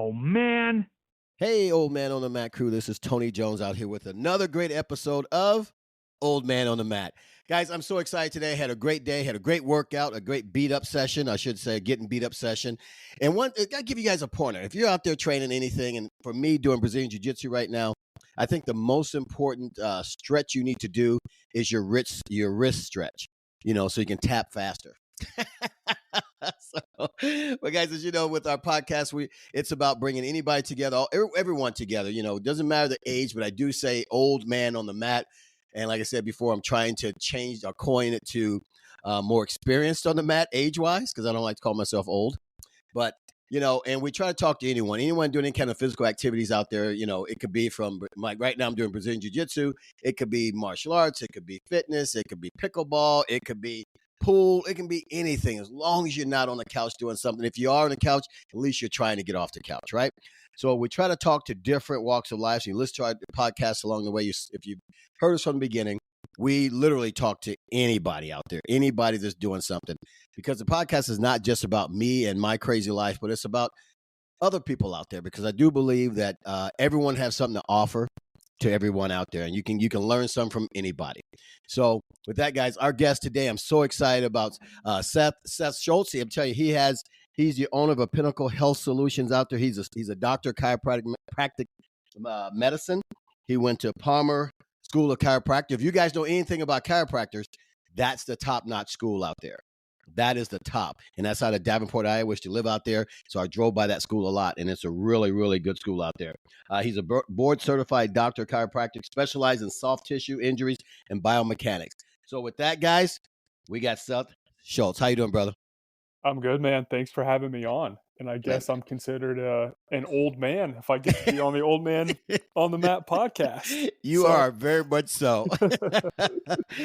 Oh, man. Hey, Old Man on the Mat crew. This is Tony Jones out here with another great episode of Old Man on the Mat. Guys, I'm so excited today. Had a great day, had a great workout, a great beat-up session. I should say getting beat-up session. And I got to give you guys a pointer. If you're out there training anything, and for me doing Brazilian Jiu-Jitsu right now, I think the most important stretch you need to do is your wrist stretch, so you can tap faster. But guys, as you know, with our podcast, it's about bringing anybody together, everyone together. It doesn't matter the age, but I do say old man on the mat. And like I said before, I'm trying to change or coin it to more experienced on the mat age-wise, because I don't like to call myself old. But, and we try to talk to anyone doing any kind of physical activities out there. It could be from, like right now I'm doing Brazilian Jiu-Jitsu. It could be martial arts. It could be fitness. It could be pickleball. It could be pool. It can be anything as long as you're not on the couch doing something. If you are on the couch, at least you're trying to get off the couch, right? So we try to talk to different walks of life. So you listen to our podcast along the way. If you heard us from the beginning, we literally talk to anybody out there, anybody that's doing something, because the podcast is not just about me and my crazy life, but it's about other people out there, because I do believe that everyone has something to offer to everyone out there, and you can learn some from anybody. So with that, guys, our guest today, I'm so excited about Seth Schultz. I'm telling you, he's the owner of a Pinnacle Health Solutions out there. He's a doctor of chiropractic medicine. He went to Palmer School of Chiropractic. If you guys know anything about chiropractors, that's the top-notch school out there. That is the top. And that's out of Davenport, Iowa. I used to live out there. So I drove by that school a lot. And it's a really, really good school out there. He's a board-certified doctor of chiropractic, specialized in soft tissue injuries and biomechanics. So with that, guys, we got Seth Schultz. How you doing, brother? I'm good, man. Thanks for having me on. And I guess I'm considered an old man if I get to be on the Old Man on the Mat podcast. You are very much so.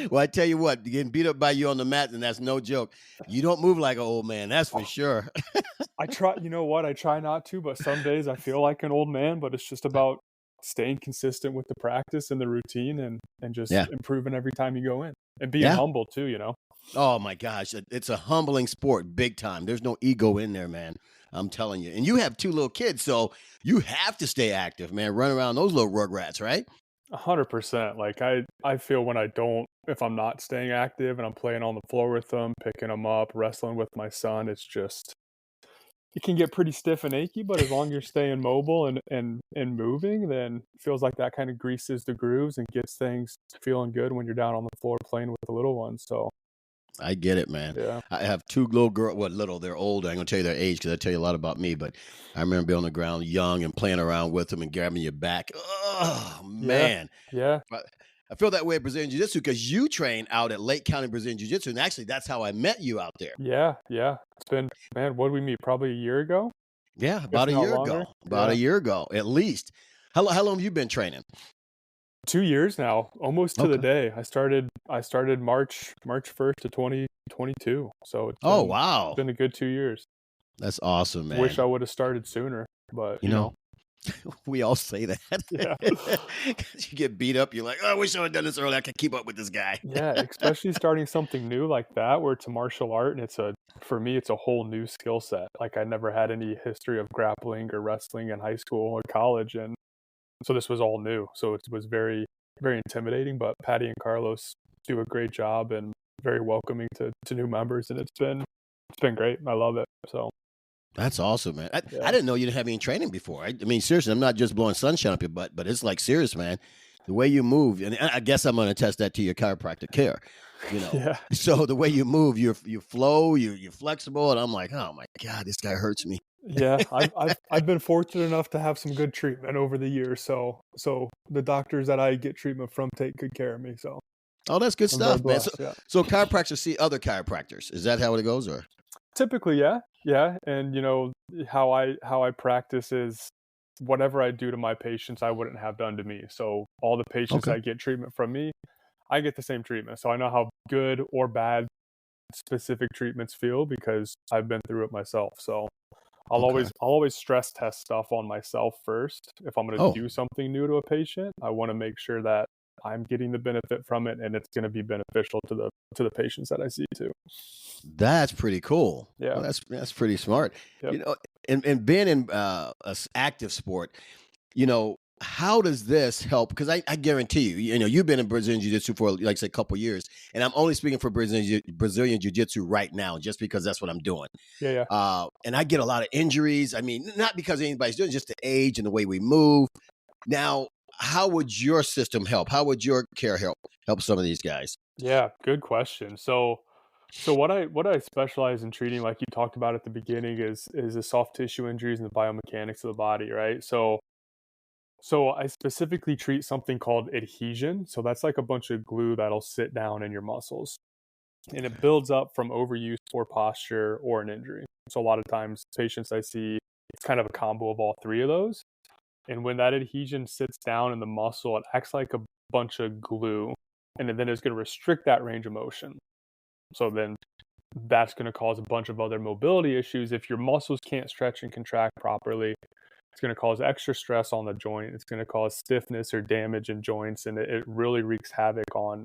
Well, I tell you what, getting beat up by you on the mat, and that's no joke. You don't move like an old man, that's for sure. I try, I try not to, but some days I feel like an old man, but it's just about staying consistent with the practice and the routine and just improving every time you go in and being humble too, Oh my gosh, it's a humbling sport, big time. There's no ego in there, man. I'm telling you. And you have 2 little kids, so you have to stay active, man. Run around those little rugrats, right? 100%. Like I feel if I'm not staying active and I'm playing on the floor with them, picking them up, wrestling with my son, it can get pretty stiff and achy, but as long as you're staying mobile and moving, then it feels like that kind of greases the grooves and gets things feeling good when you're down on the floor playing with the little ones. So I get it, man. Yeah. I have 2 little girls. Well, little, they're older. I'm going to tell you their age because I tell you a lot about me. But I remember being on the ground young and playing around with them and grabbing your back. Oh, man. Yeah. I feel that way at Brazilian Jiu-Jitsu because you train out at Lake County Brazilian Jiu-Jitsu. And actually, that's how I met you out there. Yeah. It's been, man, what did we meet? Probably a year ago? Yeah, about a year ago. About a year ago, at least. How long have you been training? 2 years now, almost to the day. I started March 1st of 2022. So it's wow. It's been a good 2 years. That's awesome, man. Wish I would have started sooner, but you know. We all say that. Yeah. You get beat up, you're like, oh, I wish I had done this earlier. I could keep up with this guy. Yeah, especially starting something new like that where it's a martial art and for me it's a whole new skill set. Like I never had any history of grappling or wrestling in high school or college, and so this was all new. So it was very, very intimidating, but Patty and Carlos do a great job and very welcoming to new members, and it's been great. I love it. So that's awesome, man. I didn't know you didn't have any training before. I mean, seriously, I'm not just blowing sunshine up your butt, but it's like serious, man. The way you move, and I guess I'm going to attest that to your chiropractic care. Yeah. So the way you move, you flow, you're flexible, and I'm like, oh my God, this guy hurts me. Yeah, I've been fortunate enough to have some good treatment over the years. So the doctors that I get treatment from take good care of me. So. Oh, that's good stuff, man. So yeah. Chiropractors see other chiropractors. Is that how it goes, or? Typically, yeah. And how I practice is whatever I do to my patients, I wouldn't have done to me. So all the patients that get treatment from me, I get the same treatment. So I know how good or bad specific treatments feel because I've been through it myself. So I'll always stress test stuff on myself first. If I'm going to do something new to a patient, I want to make sure that I'm getting the benefit from it and it's going to be beneficial to the patients that I see too. That's pretty cool. Yeah. Well, that's pretty smart. Yep. and being in active sport, how does this help? Because I guarantee you've been in Brazilian Jiu-Jitsu for, like I said, a couple years, and I'm only speaking for Brazilian Jiu-Jitsu right now, just because that's what I'm doing. Yeah. And I get a lot of injuries. I mean, not because anybody's doing it, just the age and the way we move. Now, how would your system help? How would your care help some of these guys? Yeah, good question. So what I specialize in treating, like you talked about at the beginning, is the soft tissue injuries and the biomechanics of the body, right? So I specifically treat something called adhesion. So that's like a bunch of glue that'll sit down in your muscles. And it builds up from overuse, poor posture, or an injury. So a lot of times patients I see, it's kind of a combo of all three of those. And when that adhesion sits down in the muscle, it acts like a bunch of glue, and then it's going to restrict that range of motion. So then that's going to cause a bunch of other mobility issues. If your muscles can't stretch and contract properly, it's going to cause extra stress on the joint. It's going to cause stiffness or damage in joints, and it really wreaks havoc on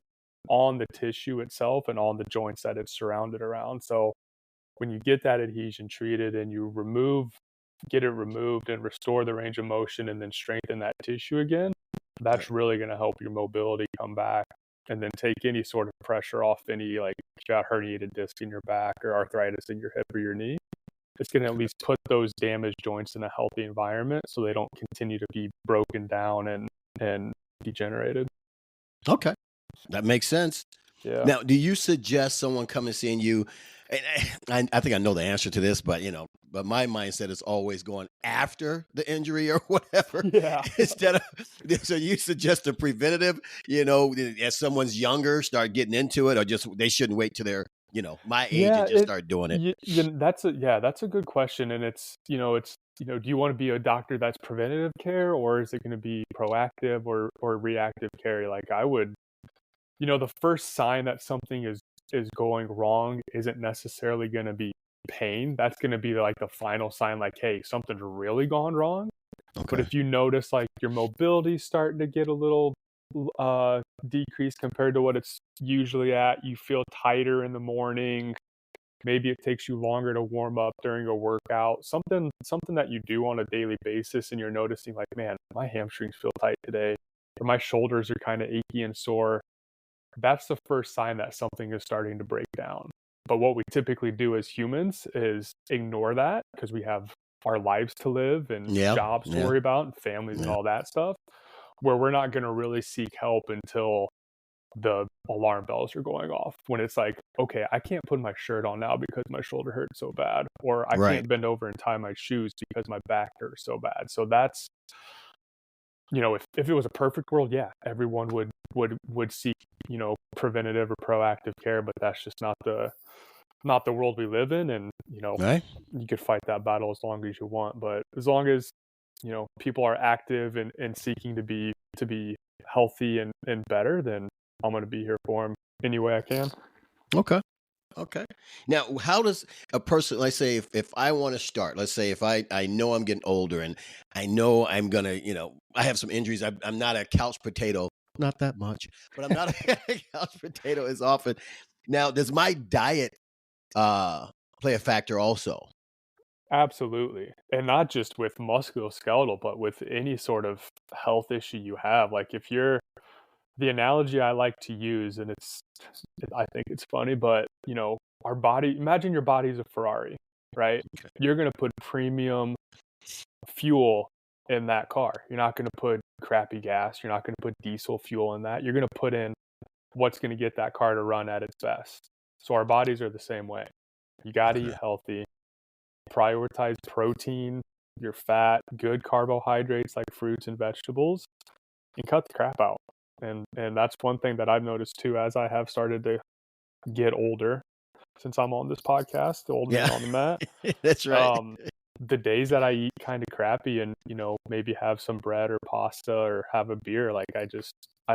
the tissue itself and on the joints that it's surrounded around. So when you get that adhesion treated and you get it removed and restore the range of motion and then strengthen that tissue again, that's really going to help your mobility come back, and then take any sort of pressure off any, like if you got herniated disc in your back or arthritis in your hip or your knee. It's going to at least put those damaged joints in a healthy environment so they don't continue to be broken down and degenerated. Okay. That makes sense. Yeah. Now, do you suggest someone coming seeing you? And I think I know the answer to this, but my mindset is always going after the injury or whatever. Yeah. Instead of, so you suggest a preventative, as someone's younger, start getting into it, or just they shouldn't wait till they're, my age and just start doing it. That's a good question. And it's do you want to be a doctor that's preventative care, or is it going to be proactive or reactive care? Like I would, the first sign that something is going wrong isn't necessarily going to be pain. That's going to be like the final sign, like, hey, something's really gone wrong. Okay. But if you notice like your mobility starting to get a little decreased compared to what it's usually at, you feel tighter in the morning, maybe it takes you longer to warm up during a workout, something that you do on a daily basis, and you're noticing like, man, my hamstrings feel tight today, or my shoulders are kind of achy and sore, that's the first sign that something is starting to break down. But what we typically do as humans is ignore that, because we have our lives to live and jobs to worry about and families and all that stuff, where we're not going to really seek help until the alarm bells are going off, when it's like, okay, I can't put my shirt on now because my shoulder hurts so bad, or I can't bend over and tie my shoes because my back hurts so bad. So that's, if it was a perfect world, everyone would seek, preventative or proactive care, but that's just not the world we live in. And, you could fight that battle as long as you want, but as long as, people are active and seeking to be healthy and better, then I'm going to be here for them any way I can. Okay. Now, how does a person, let's say, if I want to start, let's say if I know I'm getting older and I know I'm going to, I have some injuries. I'm not a couch potato, not that much, but I'm not a couch potato as often. Now, does my diet play a factor also? Absolutely. And not just with musculoskeletal, but with any sort of health issue you have. Like the analogy I like to use, and I think it's funny, but our body, imagine your body's a Ferrari, right? Okay. You're going to put premium fuel in that car. You're not going to put crappy gas. You're not going to put diesel fuel in that. You're going to put in what's going to get that car to run at its best. So our bodies are the same way. You got to eat healthy, prioritize protein, your fat, good carbohydrates like fruits and vegetables, and cut the crap out. And that's one thing that I've noticed too, as I have started to get older, since I'm on this podcast, the old man on the mat. That's right. The days that I eat kind of crappy and, maybe have some bread or pasta or have a beer, like I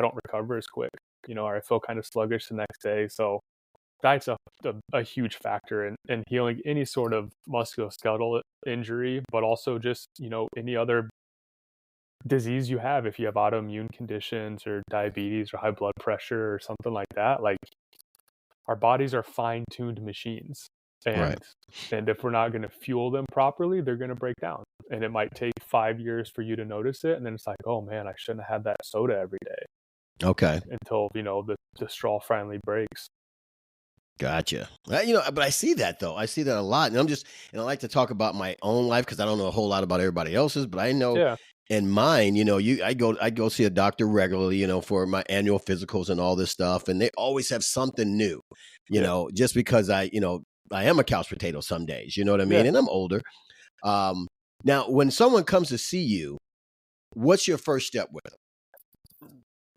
don't recover as quick, or I feel kind of sluggish the next day. So diet's a huge factor in healing any sort of musculoskeletal injury, but also just, any other disease you have. If you have autoimmune conditions or diabetes or high blood pressure or something like that, like our bodies are fine-tuned machines, Right. And if we're not going to fuel them properly, they're going to break down. And it might take 5 years for you to notice it. And then it's like, oh man, I shouldn't have had that soda every day Okay. until, the straw finally breaks. Gotcha. But I see that though. I see that a lot, and I like to talk about my own life because I don't know a whole lot about everybody else's, but I know Yeah. in mine, I go see a doctor regularly, for my annual physicals and all this stuff, and they always have something new, Yeah. just because I am a couch potato some days, you know what I mean, Yeah. and I'm older. Now, when someone comes to see you, what's your first step with them?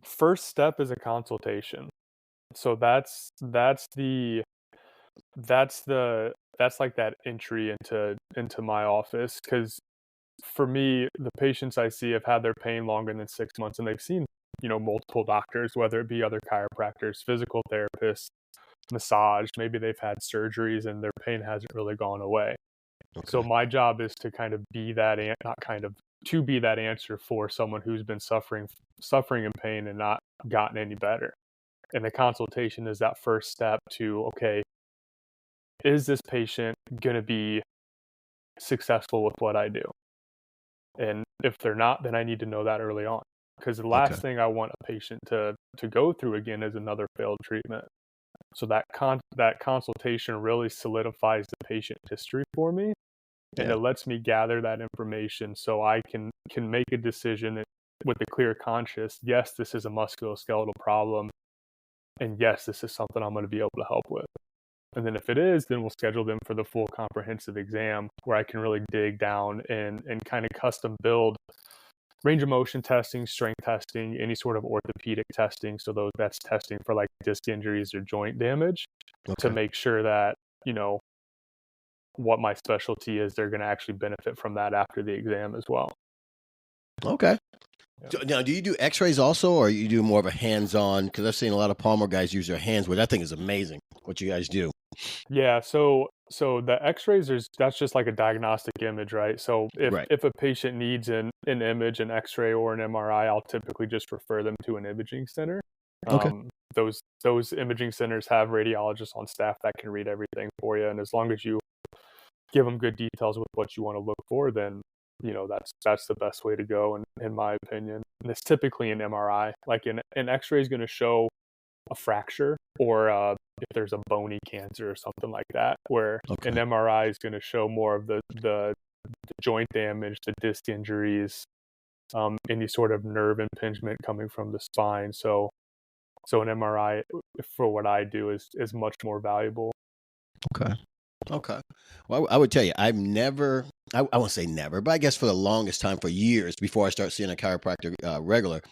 First step is a consultation. So that's like that entry into my office, because for me, the patients I see have had their pain longer than 6 months, and they've seen, multiple doctors, whether it be other chiropractors, physical therapists, massage, maybe they've had surgeries and their pain hasn't really gone away. So Okay. my job is to kind of be to be that answer for someone who's been suffering in pain and not gotten any better. And the consultation is that first step to, okay, is this patient going to be successful with what I do? And if they're not, then I need to know that early on, because the Okay. last thing I want a patient to go through again is another failed treatment. So that consultation really solidifies the patient history for me, and Yeah. it lets me gather that information so I can make a decision with a clear conscience. Yes, this is a musculoskeletal problem, and yes, this is something I'm going to be able to help with. And then if it is, then we'll schedule them for the full comprehensive exam, where I can really dig down and kind of custom build range of motion testing, strength testing, any sort of orthopedic testing. So that's testing for like disc injuries or joint damage, to Okay. make sure that, what my specialty is, they're going to actually benefit from that after the exam as well. Okay. Yeah. Now, do you do X-rays also, or you do more of a hands-on? Because I've seen a lot of Palmer guys use their hands, which I think is amazing. What you guys do? Yeah, so the X-rays that's just like a diagnostic image, right? So Right. if a patient needs an image, an X-ray or an MRI, I'll typically just refer them to an imaging center. Okay. Those imaging centers have radiologists on staff that can read everything for you, and as long as you give them good details with what you want to look for, then that's the best way to go, in my opinion. And it's typically an MRI. Like an X-ray is going to show a fracture, or if there's a bony cancer or something like that, where Okay. an MRI is going to show more of the joint damage, the disc injuries, any sort of nerve impingement coming from the spine. So an MRI, for what I do, is much more valuable. Okay. Okay. Well, I would tell you, I've never, I won't say never, but I guess for the longest time, for years before I start seeing a chiropractor regular,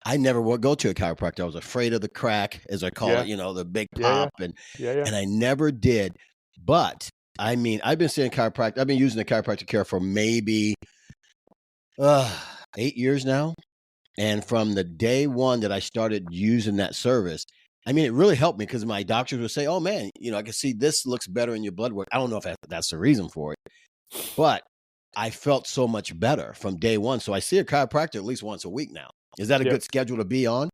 I never would go to a chiropractor. I was afraid of the crack, as I call Yeah, it, the big yeah, pop, and yeah, yeah, and I never did. But I mean, I've been seeing chiropractic. I've been using the chiropractic care for maybe 8 years now. And from the day one that I started using that service, I mean, it really helped me because my doctors would say, "Oh man, I can see this looks better in your blood work." I don't know if that's the reason for it, but I felt so much better from day one. So I see a chiropractor at least once a week now. Is that a yeah. good schedule to be on?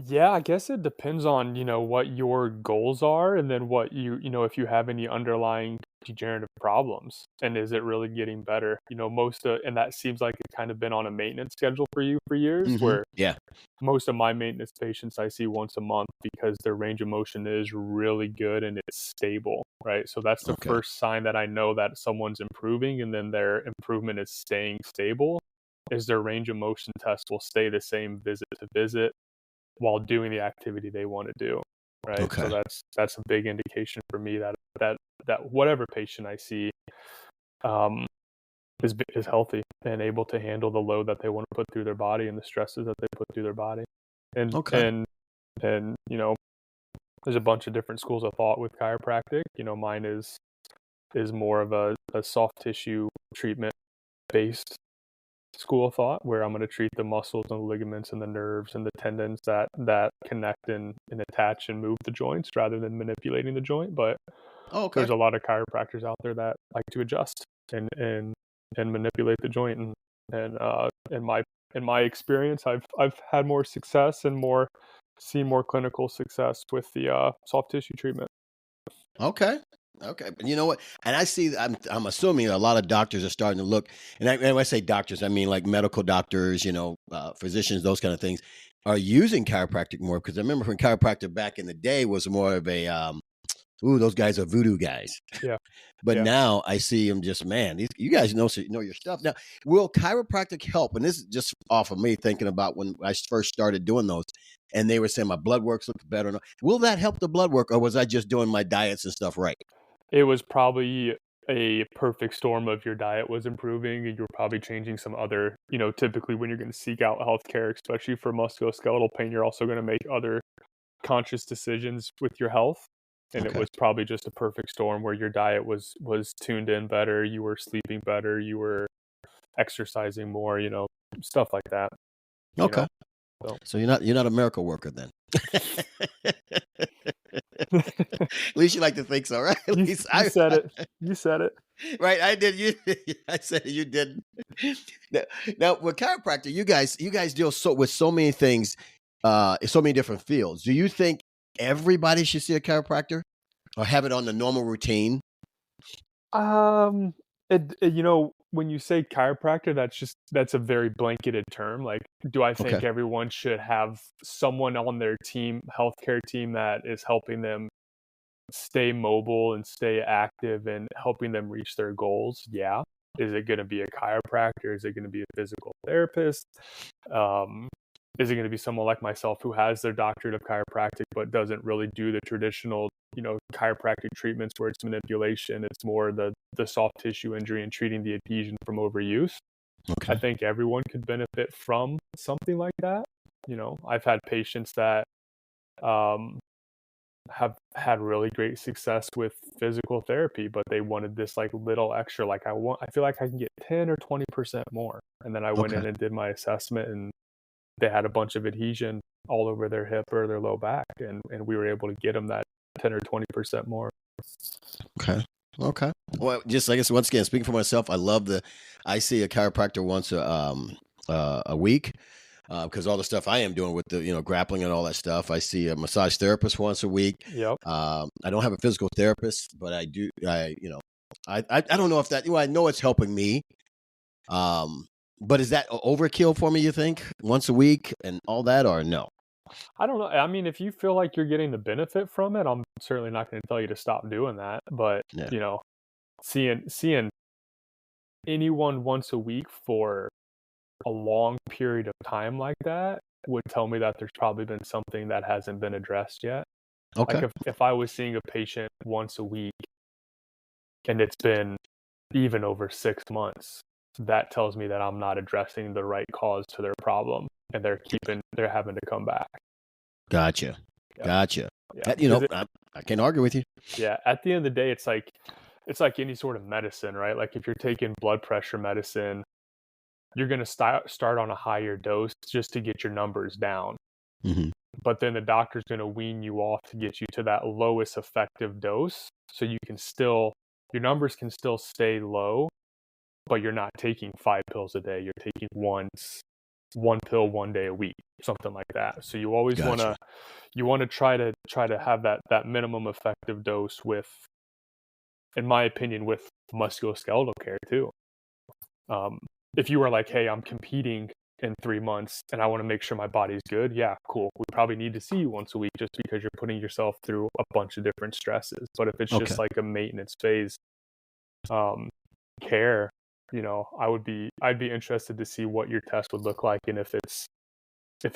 Yeah, I guess it depends on, what your goals are, and then what if you have any underlying degenerative problems, and is it really getting better? And that seems like it's kind of been on a maintenance schedule for you for years, Hmm. where Yeah. most of my maintenance patients I see once a month, because their range of motion is really good and it's stable, right? So that's the Okay. first sign that I know that someone's improving, and then their improvement is staying stable, is their range of motion test will stay the same visit to visit while doing the activity they want to do, right? So Okay. that's a big indication for me that whatever patient I see, um, is healthy and able to handle the load that they want to put through their body and the stresses that they put through their body. And Okay. and there's a bunch of different schools of thought with chiropractic. Mine is more of a soft tissue treatment based school of thought, where I'm going to treat the muscles and the ligaments and the nerves and the tendons that connect and attach and move the joints, rather than manipulating the joint. But Oh, okay. there's a lot of chiropractors out there that like to adjust and manipulate the joint, and in my experience, I've had more success and seen more clinical success with the soft tissue treatment. Okay. Okay, but you know what? And I see. I'm assuming a lot of doctors are starting to look. And when I say doctors, I mean like medical doctors. Physicians, those kind of things, are using chiropractic more because I remember when chiropractic back in the day was more of a ooh, those guys are voodoo guys. Yeah. But Yeah. now I see them just, man, you guys know your stuff. Now, will chiropractic help? And this is just off of me thinking about when I first started doing those, and they were saying my blood works look better. Will that help the blood work, or was I just doing my diets and stuff right? It was probably a perfect storm of your diet was improving, and you're probably changing some other, typically when you're going to seek out healthcare, especially for musculoskeletal pain, you're also going to make other conscious decisions with your health. And it Okay. was probably just a perfect storm where your diet was tuned in better, you were sleeping better, you were exercising more, stuff like that. Okay. So you're not a miracle worker then. At least you like to think so, right? At you least you said it. You said it. right. I did. I said you didn't. Now, with chiropractor, you guys deal with so many things, in so many different fields. Do you think everybody should see a chiropractor or have it on the normal routine? Um, when you say chiropractor, that's a very blanketed term. Like, do I Okay. think everyone should have someone on their team, healthcare team, that is helping them stay mobile and stay active and helping them reach their goals? Yeah. Is it going to be a chiropractor? Is it going to be a physical therapist? Is it going to be someone like myself who has their doctorate of chiropractic but doesn't really do the traditional, chiropractic treatments where it's manipulation? It's more the soft tissue injury and treating the adhesion from overuse. Okay. I think everyone could benefit from something like that. I've had patients that have had really great success with physical therapy, but they wanted this like little extra, like I feel like I can get 10 or 20% more. And then I went Okay. in and did my assessment, and they had a bunch of adhesion all over their hip or their low back, and we were able to get them that 10 or 20% more. Okay. Okay. Well, just I guess once again, speaking for myself, I see a chiropractor once a week. Because all the stuff I am doing with the grappling and all that stuff, I see a massage therapist once a week. Yep. I don't have a physical therapist, but I do. I don't know if that. I know it's helping me. But is that overkill for me? You think once a week and all that, or no? I don't know. I mean, if you feel like you're getting the benefit from it, I'm certainly not going to tell you to stop doing that. But Yeah. seeing anyone once a week for a long period of time like that would tell me that there's probably been something that hasn't been addressed yet. Okay. Like if I was seeing a patient once a week and it's been even over 6 months, that tells me that I'm not addressing the right cause to their problem, and they're having to come back. Gotcha. Yeah. Gotcha. Yeah. I can't argue with you. Yeah. At the end of the day, it's like any sort of medicine, right? Like if you're taking blood pressure medicine, you're going to start on a higher dose just to get your numbers down. Mm-hmm. But then the doctor's going to wean you off to get you to that lowest effective dose. So your numbers can still stay low, but you're not taking 5 pills a day. You're taking one pill one day a week, something like that. So you always Gotcha. want to try to have that minimum effective dose with, in my opinion, with musculoskeletal care too. If you were like, hey, I'm competing in 3 months and I want to make sure my body's good, yeah, cool. We probably need to see you once a week just because you're putting yourself through a bunch of different stresses. But if it's just like a maintenance phase care, I'd be interested to see what your test would look like, and if it's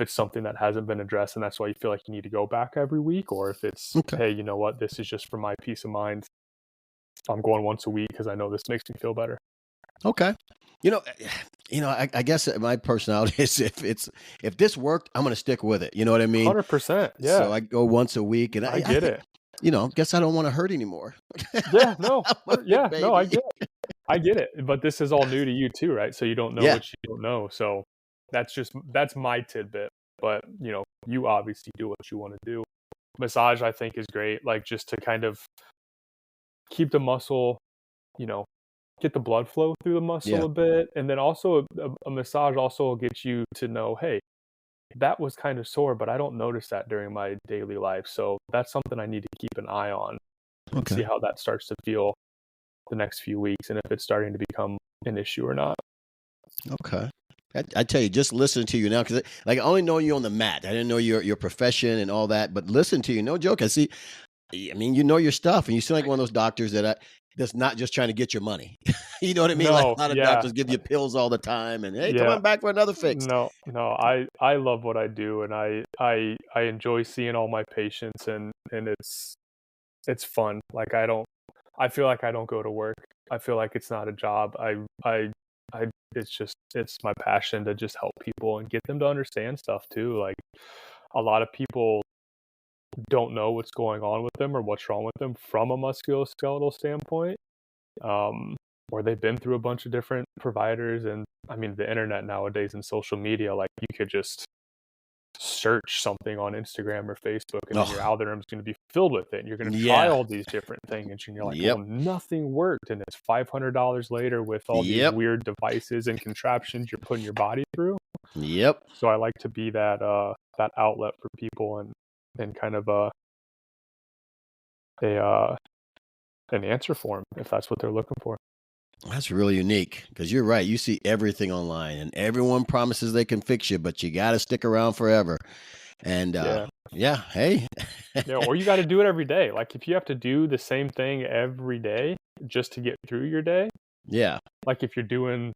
something that hasn't been addressed and that's why you feel like you need to go back every week, or if it's, hey, you know what, this is just for my peace of mind. I'm going once a week because I know this makes me feel better. Okay. I guess my personality is if this worked, I'm going to stick with it. You know what I mean? 100%. Yeah. So I go once a week, and I get it. Guess I don't want to hurt anymore. Yeah. No. Yeah. Baby. No. I get it. But this is all new to you too, right? So you don't know what you don't know. So that's my tidbit. But you obviously do what you want to do. Massage, I think, is great. Like just to kind of keep the muscle, get the blood flow through the muscle a bit. And then also a massage also will get you to know, hey, that was kind of sore, but I don't notice that during my daily life. So that's something I need to keep an eye on. and see how that starts to feel the next few weeks, and if it's starting to become an issue or not. Okay. I tell you, just listening to you now, because like I only know you on the mat. I didn't know your profession and all that, but listen to you, no joke. I mean, you know your stuff, and you seem like one of those doctors that's not just trying to get your money. You know what I mean? Like a lot of doctors give you pills all the time, and hey, come on back for another fix. No, I love what I do, and I enjoy seeing all my patients, and it's fun. Like I feel like I don't go to work. I feel like it's not a job. It's my passion to just help people and get them to understand stuff too. Like a lot of people don't know what's going on with them or what's wrong with them from a musculoskeletal standpoint. Or they've been through a bunch of different providers, and I mean the internet nowadays and social media, like you could just search something on Instagram or Facebook, and then your algorithm is going to be filled with it. And you're going to try all these different things, and you're like, well, nothing worked, and it's $500 later with all these weird devices and contraptions you're putting your body through. Yep. So I like to be that outlet for people, and kind of an answer for them if that's what they're looking for. That's really unique, because you're right. You see everything online, and everyone promises they can fix you, but you got to stick around forever. And hey. Or you got to do it every day. Like if you have to do the same thing every day just to get through your day. Yeah. Like if you're doing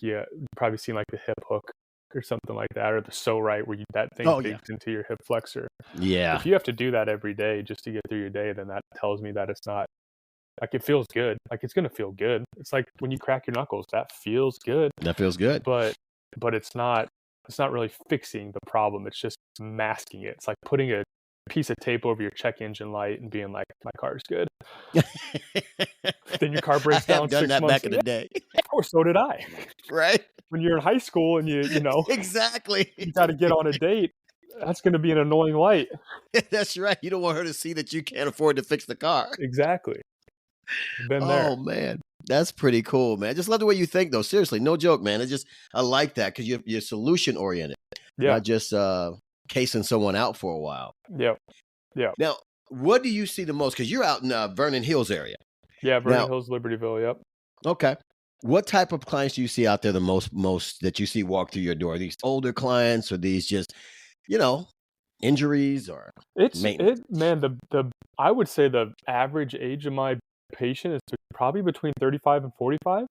you've probably seen like the hip hook or something like that, or the so right where that thing digs into your hip flexor. Yeah. If you have to do that every day just to get through your day, then that tells me that it's not. Like it feels good. Like it's gonna feel good. It's like when you crack your knuckles, that feels good. That feels good. But it's not really fixing the problem. It's just masking it. It's like putting a piece of tape over your check engine light and being like, my car's good. Then your car breaks down. I've done 6 that months back in the day. Or so did I. Right. When you're in high school and you know exactly, you got to get on a date. That's going to be an annoying light. That's right. You don't want her to see that you can't afford to fix the car. Exactly. Been there. Oh man, that's pretty cool, man. I just love the way you think, though. Seriously, no joke, man. I like that, because you're solution oriented, not just casing someone out for a while. Yeah. Now, what do you see the most? Because you're out in Vernon Hills area. Yeah, Vernon Hills, Libertyville. Yep. Okay. What type of clients do you see out there the most that you see walk through your door? Are these older clients, or these just injuries or maintenance? I would say the average age of my patient is probably between 35 and 45.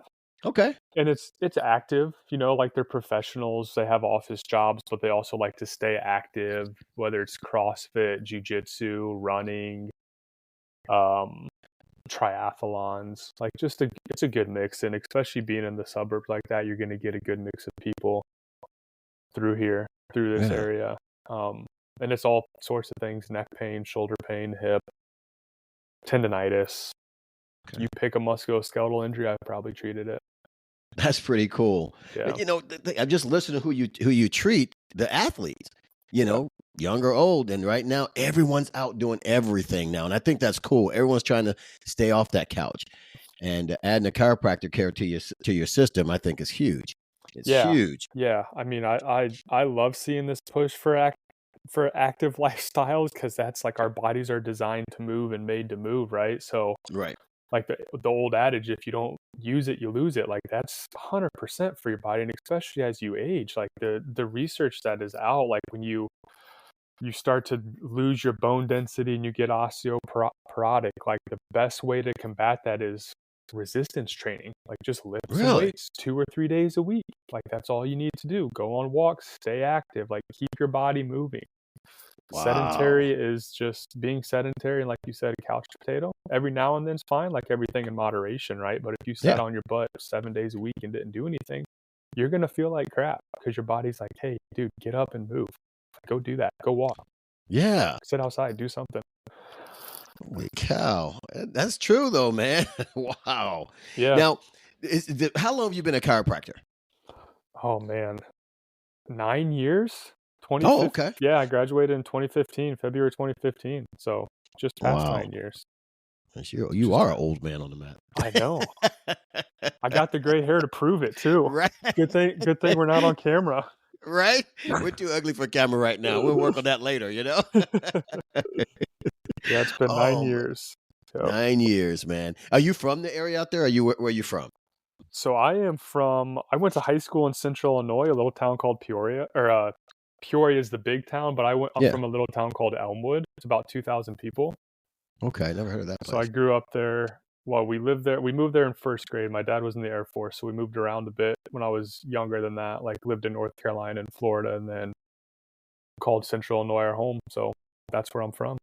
Okay. And it's active, like they're professionals, they have office jobs, but they also like to stay active, whether it's CrossFit, jiu-jitsu, running, triathlons, like it's a good mix. And especially being in the suburbs like that, you're going to get a good mix of people through this area. And it's all sorts of things: neck pain, shoulder pain, hip, tendonitis. Okay. You pick a musculoskeletal injury, I've probably treated it. That's pretty cool. Yeah. I'm just listening to who you treat, the athletes, young or old. And right now, everyone's out doing everything now. And I think that's cool. Everyone's trying to stay off that couch. And adding a chiropractor care to your system, I think, is huge. It's huge. Yeah. I mean, I love seeing this push for active lifestyles, because that's like our bodies are designed to move and made to move, right? So right. Like the old adage, if you don't use it, you lose it. Like that's 100% for your body. And especially as you age, like the research that is out, like when you start to lose your bone density and you get osteoporotic, like the best way to combat that is resistance training. Like just lift some weights 2 or 3 days a week. Like that's all you need to do. Go on walks, stay active, like keep your body moving. Wow. Sedentary is just being sedentary, and like you said, a couch potato. Every now and then is fine, like everything in moderation, right? But if you sat on your butt 7 days a week and didn't do anything, you're gonna feel like crap, because your body's like, hey, dude, get up and move. Go do that. Go walk. Yeah. Sit outside. Do something. Holy cow. That's true, though, man. Wow. Yeah. Now, how long have you been a chiropractor? Oh, man. 9 years? Oh, okay. Yeah, I graduated in 2015, February 2015. So just past 9 years. You are an old man on the mat. I know. I got the gray hair to prove it, too. Right. Good thing we're not on camera. Right? We're too ugly for camera right now. We'll work on that later, Yeah, it's been 9 years. Yep. 9 years, man. Are you from the area out there? Are you where are you from? So I went to high school in Central Illinois, a little town called Peoria, or Peoria is the big town, but I'm Yeah. from a little town called Elmwood. It's about 2,000 people. Okay, never heard of that So I place. grew up there. Well, we lived there. We moved there in first grade. My dad was in the Air Force, so we moved around a bit when I was younger than that. Like lived in North Carolina and Florida, and then called Central Illinois our home. So that's where I'm from.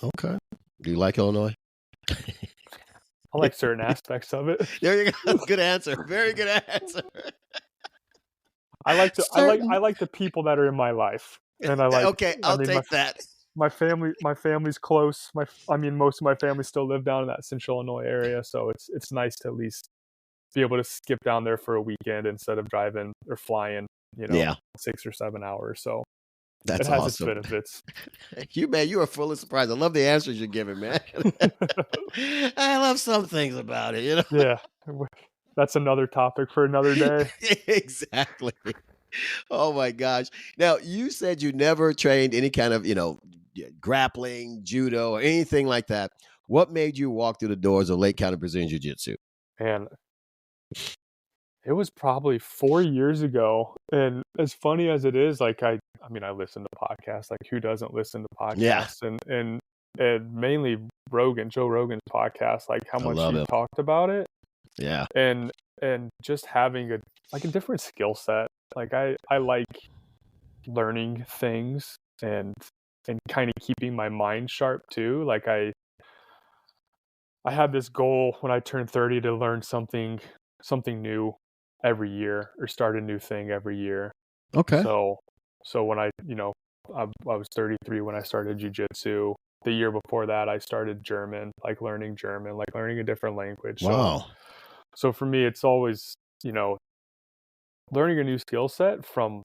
Okay. Do you like Illinois? I like certain aspects of it. There you go. Good answer. Very good answer. I like Certain. the people that are in my life, and I like. Okay, I I'll mean, take that. my family's close. Most of my family still live down in that Central Illinois area, so it's nice to at least be able to skip down there for a weekend instead of driving or flying, Yeah. 6 or 7 hours. So That's it has awesome. its benefits. You are full of surprise. I love the answers you're giving, man. I love some things about it, Yeah, that's another topic for another day. Exactly. Oh my gosh. Now, you said you never trained any kind of, grappling, judo, or anything like that. What made you walk through the doors of Lake County Brazilian Jiu-Jitsu? And it was probably 4 years ago. And as funny as it is, like I listen to podcasts. Like who doesn't listen to Yeah. podcasts? And mainly Joe Rogan's podcast, like how I much love he him. talked about it. Yeah. And just having a different skill set. Like I like learning things and kind of keeping my mind sharp too. Like I had this goal when I turned 30 to learn something new every year or start a new thing every year. Okay. So when I was 33 when I started jiu-jitsu. The year before that I started German, like learning a different language. Wow. So for me it's always, learning a new skill set from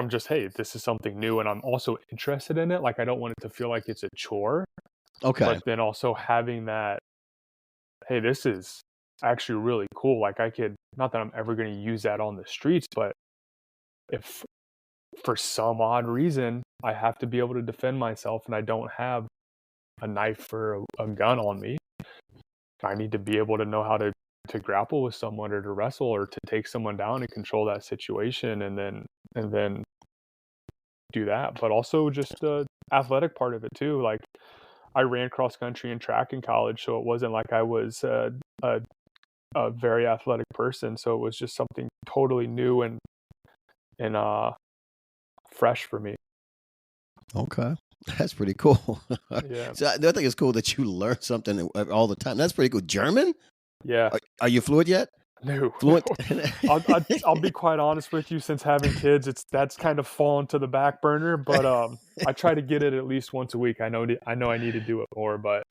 just, hey, this is something new and I'm also interested in it. Like I don't want it to feel like it's a chore, Okay. but then also having that, hey, this is actually really cool. Like I could, not that I'm ever going to use that on the streets, but if for some odd reason I have to be able to defend myself and I don't have a knife or a gun on me, I need to be able to know how to grapple with someone or to wrestle or to take someone down and control that situation and then do that. But also just the athletic part of it too. Like I ran cross country and track in college, so it wasn't like I was a very athletic person. So it was just something totally new and fresh for me. Okay. That's pretty cool. Yeah. So I think it's cool that you learn something all the time. That's pretty cool. German? Yeah. Are you fluent yet? No. Fluent? I'll be quite honest with you. Since having kids, that's kind of fallen to the back burner. But I try to get it at least once a week. I know I need to do it more, but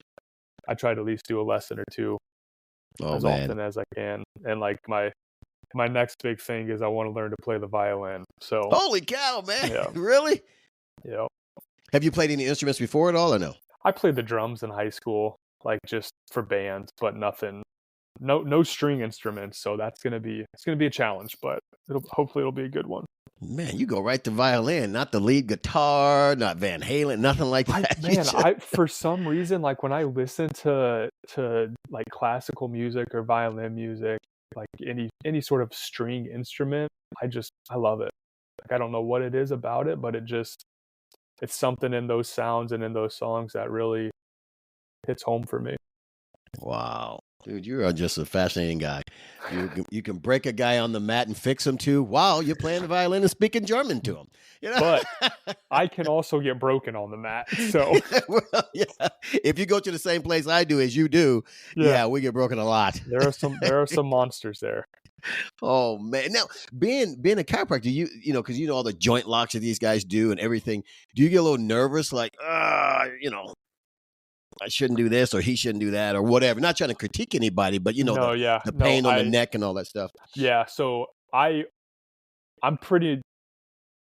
I try to at least do a lesson or two often as I can. And like my next big thing is I want to learn to play the violin. So holy cow, man! Yeah. Really? Yeah. Have you played any instruments before at all, or no? I played the drums in high school, like just for bands, but nothing. No string instruments, so it's gonna be a challenge, but hopefully it'll be a good one. Man, you go right to violin, not the lead guitar, not Van Halen, nothing like that. For some reason, like when I listen to like classical music or violin music, like any sort of string instrument, I love it. Like I don't know what it is about it, but it's something in those sounds and in those songs that really hits home for me. Wow. Dude, you are just a fascinating guy. You can break a guy on the mat and fix him too while you're playing the violin and speaking German to him. But I can also get broken on the mat. So well, yeah. If you go to the same place I do as you do, yeah, we get broken a lot. There are some monsters there. Oh man! Now, being a chiropractor, because you know all the joint locks that these guys do and everything. Do you get a little nervous, like, I shouldn't do this or he shouldn't do that or whatever? Not trying to critique anybody, but the pain on the neck and all that stuff. Yeah. So I'm pretty,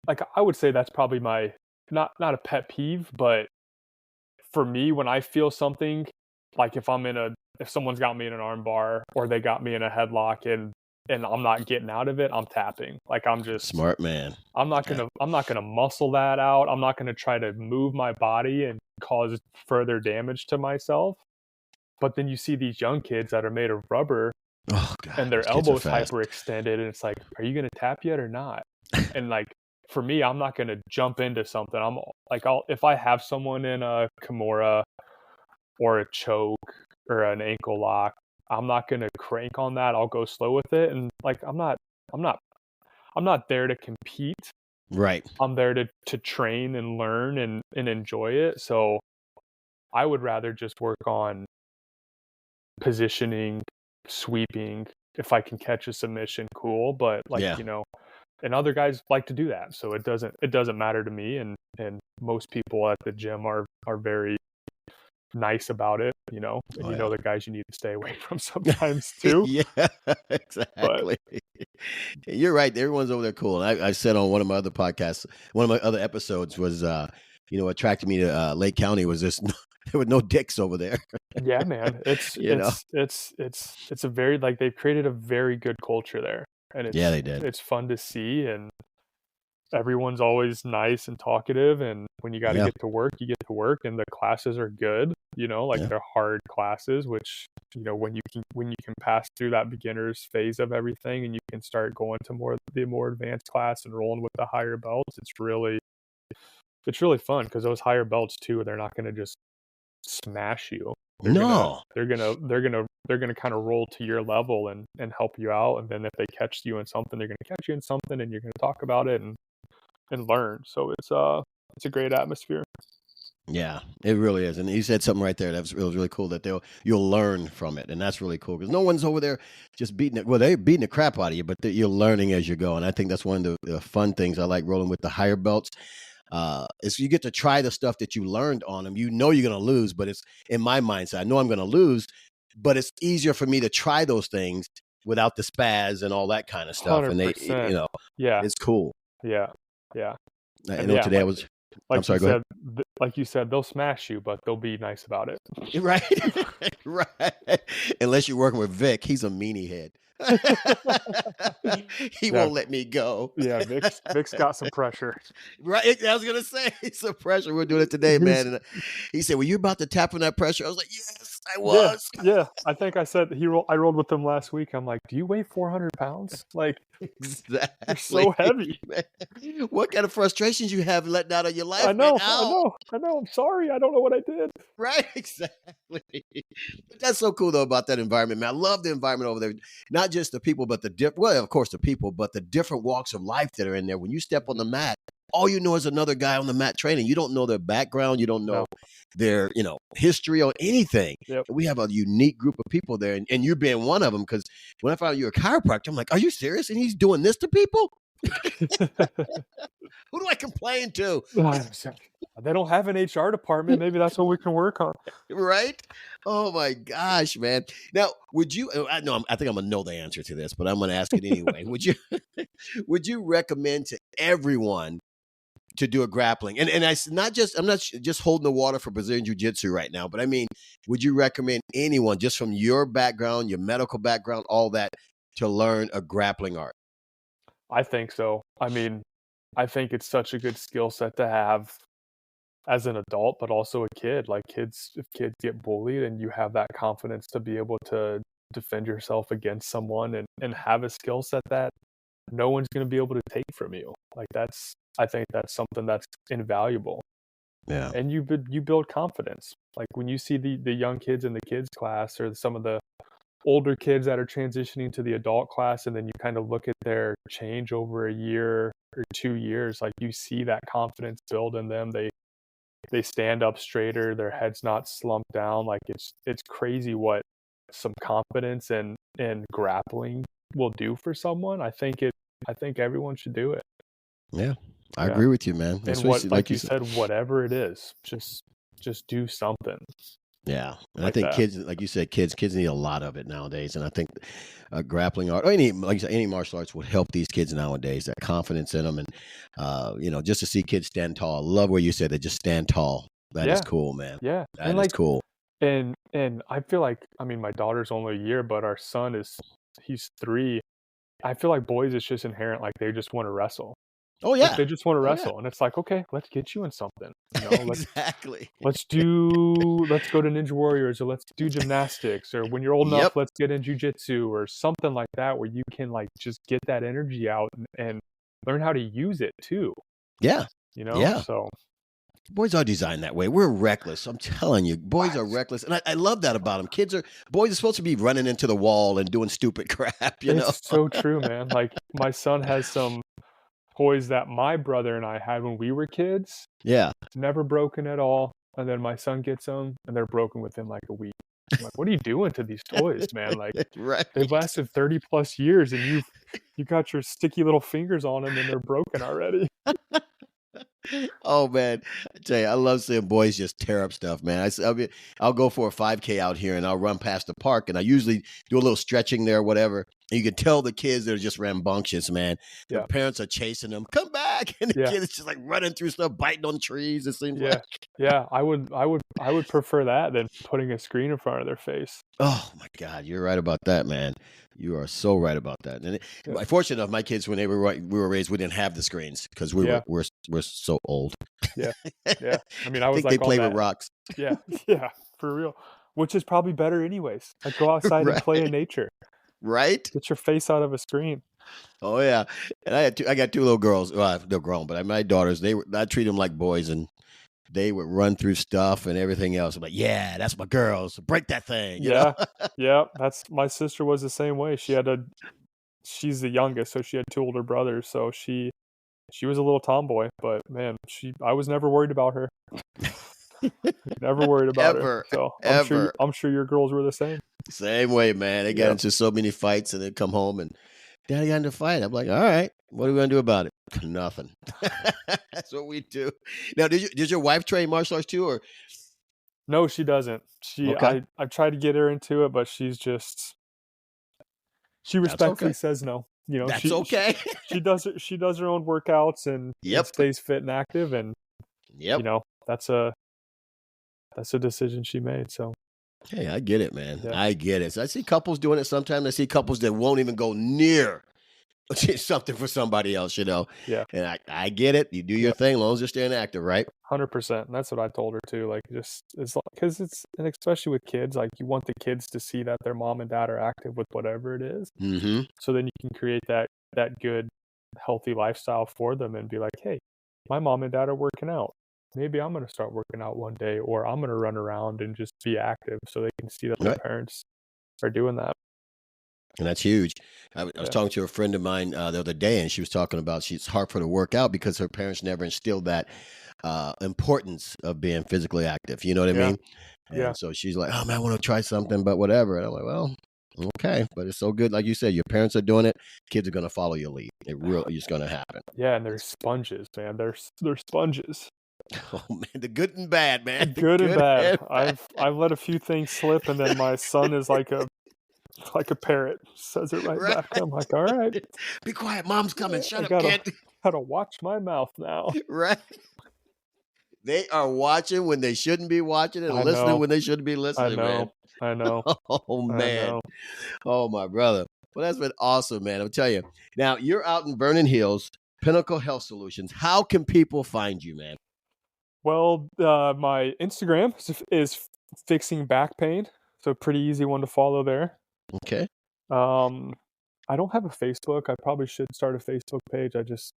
like, I would say that's probably my not a pet peeve, but for me, when I feel something, like if someone's got me in an arm bar or they got me in a headlock and I'm not getting out of it, I'm tapping. Like I'm just smart man. I'm not gonna muscle that out. I'm not gonna try to move my body and cause further damage to myself. but then you see these young kids that are made of rubber Oh God, and their those kids are elbows fast. hyperextended, and it's like, are you going to tap yet or not? And like, for me, I'm not going to jump into something. I'm like, if I have someone in a Kimura or a choke or an ankle lock, I'm not going to crank on that. I'll go slow with it. And like, I'm not there to compete. Right. I'm there to train and learn and enjoy it. So I would rather just work on positioning, sweeping. If I can catch a submission, cool. But like, Yeah. and other guys like to do that. So it doesn't matter to me. And most people at the gym are very nice about it, and Oh, the guys you need to stay away from sometimes too. Yeah, But exactly. You're right. Everyone's over there cool. And I said on one of my other podcasts, one of my other episodes was, what attracted me to Lake County was this. There were no dicks over there. yeah, man, it's You know. a very, like, they've created a very good culture there, and Yeah, they did. it's fun to see, and everyone's always nice and talkative, and when you got to Yeah. get to work, you get to work, and the classes are good, like Yeah. they're hard classes, which, when you can pass through that beginner's phase of everything and you can start going to the more advanced class and rolling with the higher belts, it's really fun, because those higher belts too, they're not going to just smash you. No. They're gonna kind of roll to your level and help you out, and then if they catch you in something, they're gonna catch you in something, and you're gonna talk about it and learn. So it's a great atmosphere. Yeah, it really is. And you said something right there that was really cool, that you'll learn from it. And that's really cool, because no one's over there just beating it. Well, they're beating the crap out of you, but you're learning as you go. And I think that's one of the fun things I like rolling with the higher belts. Is you get to try the stuff that you learned on them. You're going to lose, but it's in my mindset, I know I'm going to lose, but it's easier for me to try those things without the spaz and all that kind of stuff. And 100%. Yeah. it's cool. Yeah. I And know yeah, today I was, I'm like sorry, you go ahead. said, they'll smash you, but they'll be nice about it. Right. Right. Unless you're working with Vic, he's a meanie head. He Yeah. won't let me go. Yeah, Vic's got some pressure. Right. I was gonna say, it's some pressure. We're doing it today, man. And he said, "Were you about to tap on that pressure?" I was like, "Yes, I was." Yeah. I think I said I rolled with him last week. I'm like, do you weigh 400 pounds? Like, Exactly. you're so heavy. Man. What kind of frustrations you have letting out of your life? I know. Man? Ow. I'm sorry. I don't know what I did. Right, exactly. But that's so cool though about that environment, man. I love the environment over there. Not just the people, but of course the people, but the different walks of life that are in there. When you step on the mat, all you know is another guy on the mat training. You don't know their background, you don't know their, history or anything. Yep. We have a unique group of people there, and you being one of them. Because when I found out you're a chiropractor, I'm like, are you serious? And he's doing this to people? Who do I complain to? They don't have an HR department. Maybe that's what we can work on. Right? Oh my gosh, man. Now, would you? I think I'm gonna know the answer to this, but I'm gonna ask it anyway. Would you recommend to everyone to do a grappling? And I'm not just holding the water for Brazilian Jiu-Jitsu right now, but I mean, would you recommend anyone, just from your background, your medical background, all that, to learn a grappling art? I think so. I mean, I think it's such a good skill set to have as an adult, but also a kid. Like, if kids get bullied and you have that confidence to be able to defend yourself against someone and have a skill set that no one's going to be able to take from you. Like, I think that's something that's invaluable. Yeah. And you build confidence. Like, when you see the young kids in the kids class, or some of the older kids that are transitioning to the adult class, and then you kind of look at their change over a year or 2 years, like, you see that confidence build in them. They stand up straighter, their head's not slumped down. Like, it's crazy what some confidence and grappling will do for someone. I think everyone should do it. Yeah. I agree with you, man. And like you said, whatever it is, just do something. Yeah. And I think kids, like you said, kids need a lot of it nowadays. And I think grappling art, or like you said, any martial arts would help these kids nowadays, that confidence in them. And, just to see kids stand tall. I love where you said they just stand tall. That is cool, man. Yeah. That is cool. And I feel like, I mean, my daughter's only a year, but our son he's 3. I feel like boys, it's just inherent. Like, they just want to wrestle. Oh Like yeah. they just want to Oh yeah. wrestle, and it's like, okay, let's get you in something. You know, Exactly. let's go to Ninja Warriors, or let's do gymnastics, or when you're old enough, Yep. let's get in jujitsu or something like that, where you can like just get that energy out and learn how to use it too. Yeah. You know, Yeah. so Boys are designed that way. We're reckless. I'm telling you, boys are reckless, and I love that about them. Boys are supposed to be running into the wall and doing stupid crap. You know. it's so true, man. Like my son has some toys that my brother and I had when we were kids. Yeah. Never broken at all. And then my son gets them, and they're broken within like a week. I'm like, what are you doing to these toys, man? Like, Right. they've lasted 30 plus years, and you got your sticky little fingers on them, and they're broken already. Oh man, I tell you, I love seeing boys just tear up stuff, man. I'll go for a 5K out here, and I'll run past the park, and I usually do a little stretching there, or whatever. And you can tell the kids that are just rambunctious, man. Yeah. The parents are chasing them, come back, and the Yeah. kid is just like running through stuff, biting on trees. It seems like. Yeah. I would prefer that than putting a screen in front of their face. Oh my God, you're right about that, man. You are so right about that. And fortunate enough, my kids, when we were raised, we didn't have the screens because we're so old. Yeah. I mean, I was think like, they play with rocks. Yeah, for real. Which is probably better, anyways. Like, go outside and play in nature. Right? Get your face out of a screen. Oh yeah. And I got two little girls. Well, they're grown, but my daughters, I treat them like boys, and they would run through stuff and everything else. I'm like, yeah, that's my girls. Break that thing. You know? Yeah. That's my sister was the same way. She's the youngest, so she had two older brothers. So she was a little tomboy, but man, I was never worried about her. Never worried about her. So I'm sure your girls were the same. Same way, man. They got into so many fights, and they'd come home and, Daddy got into a fight. I'm like, all right, what are we gonna do about it? Nothing. That's what we do. Now, did your wife train martial arts too, or? No, she doesn't. I've tried to get her into it, but she respectfully says no. You know, that's okay. She does her own workouts and stays fit and active, and you know, that's a decision she made. So hey, I get it, man. Yeah. I get it. So I see couples doing it sometimes. I see couples that won't even go near something for somebody else, you know. Yeah. And I get it. You do your thing as long as you're staying active, right? 100%. And that's what I told her too. Like, just it's like, because and especially with kids, like you want the kids to see that their mom and dad are active with whatever it is. Mm-hmm. So then you can create that good, healthy lifestyle for them and be like, hey, my mom and dad are working out. Maybe I'm going to start working out one day, or I'm going to run around and just be active so they can see that their parents are doing that. And that's huge. I was talking to a friend of mine the other day, and she was talking about it's hard for her to work out because her parents never instilled that importance of being physically active. You know what I mean? And so she's like, oh, man, I want to try something, but whatever. And I'm like, well, okay. But it's so good. Like you said, your parents are doing it. Kids are going to follow your lead. It really is going to happen. Yeah, and they're sponges, man. They're sponges. Oh man, the good and bad, man. Good and bad. I've let a few things slip, and then my son is like a parrot, says it right back. I'm like, all right, be quiet, mom's coming. Shut up, kid. Gotta watch my mouth now. Right. They are watching when they shouldn't be watching and listening when they shouldn't be listening. I know. Oh man. Oh my brother. Well, that's been awesome, man. I'll tell you. Now you're out in Vernon Hills, Pinnacle Health Solutions. How can people find you, man? Well, my Instagram is Fixing Back Pain, so pretty easy one to follow there. Okay. I don't have a Facebook. I probably should start a Facebook page.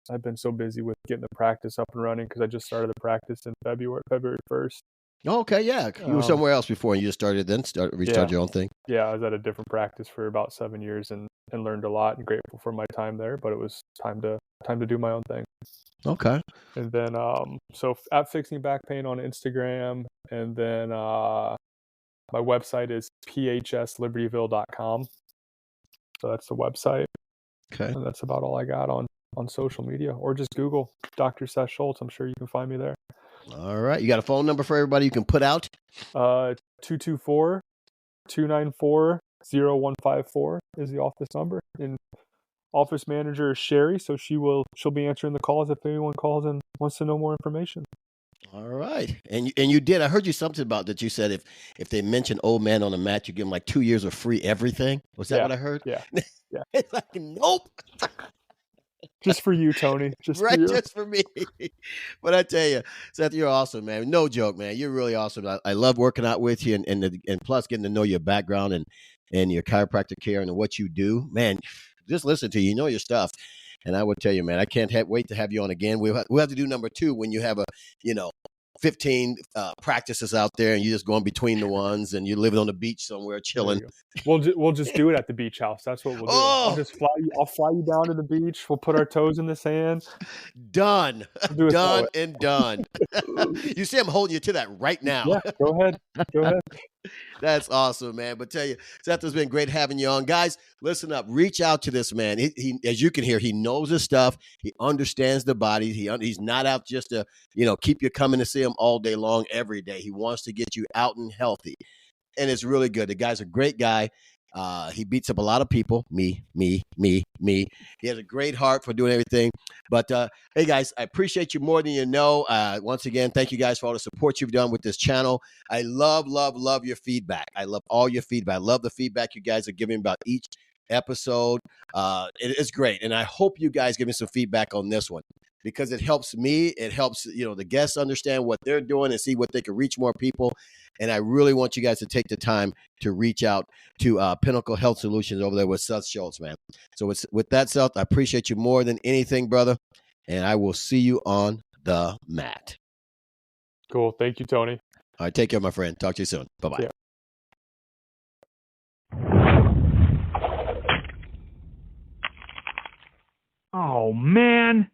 I've been so busy with getting the practice up and running because I just started the practice in February 1st. Oh, okay, yeah. You were somewhere else before, and you just started restart your own thing. Yeah, I was at a different practice for about 7 years and learned a lot, and grateful for my time there. But it was time to do my own thing. Okay. And then so at Fixing Back Pain on Instagram, and then my website is phslibertyville.com. So that's the website. Okay. And that's about all I got on social media, or just Google Dr. Seth Schultz. I'm sure you can find me there. All right. You got a phone number for everybody you can put out? 224-294-0154 is the office number. And office manager is Sherry, so she'll be answering the calls if anyone calls and wants to know more information. All right. And you did. I heard you something about that. You said if they mention old man on the mat, you give them like 2 years of free everything. Was that what I heard? Yeah. It's like, nope. Just for you, Tony. Just right, for you. just for me. But I tell you, Seth, you're awesome, man. No joke, man. You're really awesome. I love working out with you, and plus getting to know your background and your chiropractic care and what you do, man. Just listen to you. You know your stuff. And I would tell you, man, I can't wait to have you on again. We'll have to do number 2 when you have 15 practices out there and you're just going between the ones and you're living on the beach somewhere chilling. We'll just do it at the beach house. That's what we'll do. I'll fly you down to the beach. We'll put our toes in the sand. Done. We'll done and done. You see I'm holding you to that right now. Yeah, go ahead. That's awesome, man. But tell you, Seth, it's been great having you on. Guys, listen up. Reach out to this man. He as you can hear, he knows his stuff. He understands the body. He's not out just to, keep you coming to see him all day long, every day. He wants to get you out and healthy. And it's really good. The guy's a great guy. He beats up a lot of people. Me. He has a great heart for doing everything. But, hey, guys, I appreciate you more than you know. Once again, thank you guys for all the support you've done with this channel. I love your feedback. I love all your feedback. I love the feedback you guys are giving about each episode. It's great. And I hope you guys give me some feedback on this one, because it helps me. It helps, the guests understand what they're doing and see what they can reach more people. And I really want you guys to take the time to reach out to Pinnacle Health Solutions over there with Seth Schultz, man. So with that, Seth, I appreciate you more than anything, brother. And I will see you on the mat. Cool. Thank you, Tony. All right. Take care, my friend. Talk to you soon. Bye-bye. Oh, man.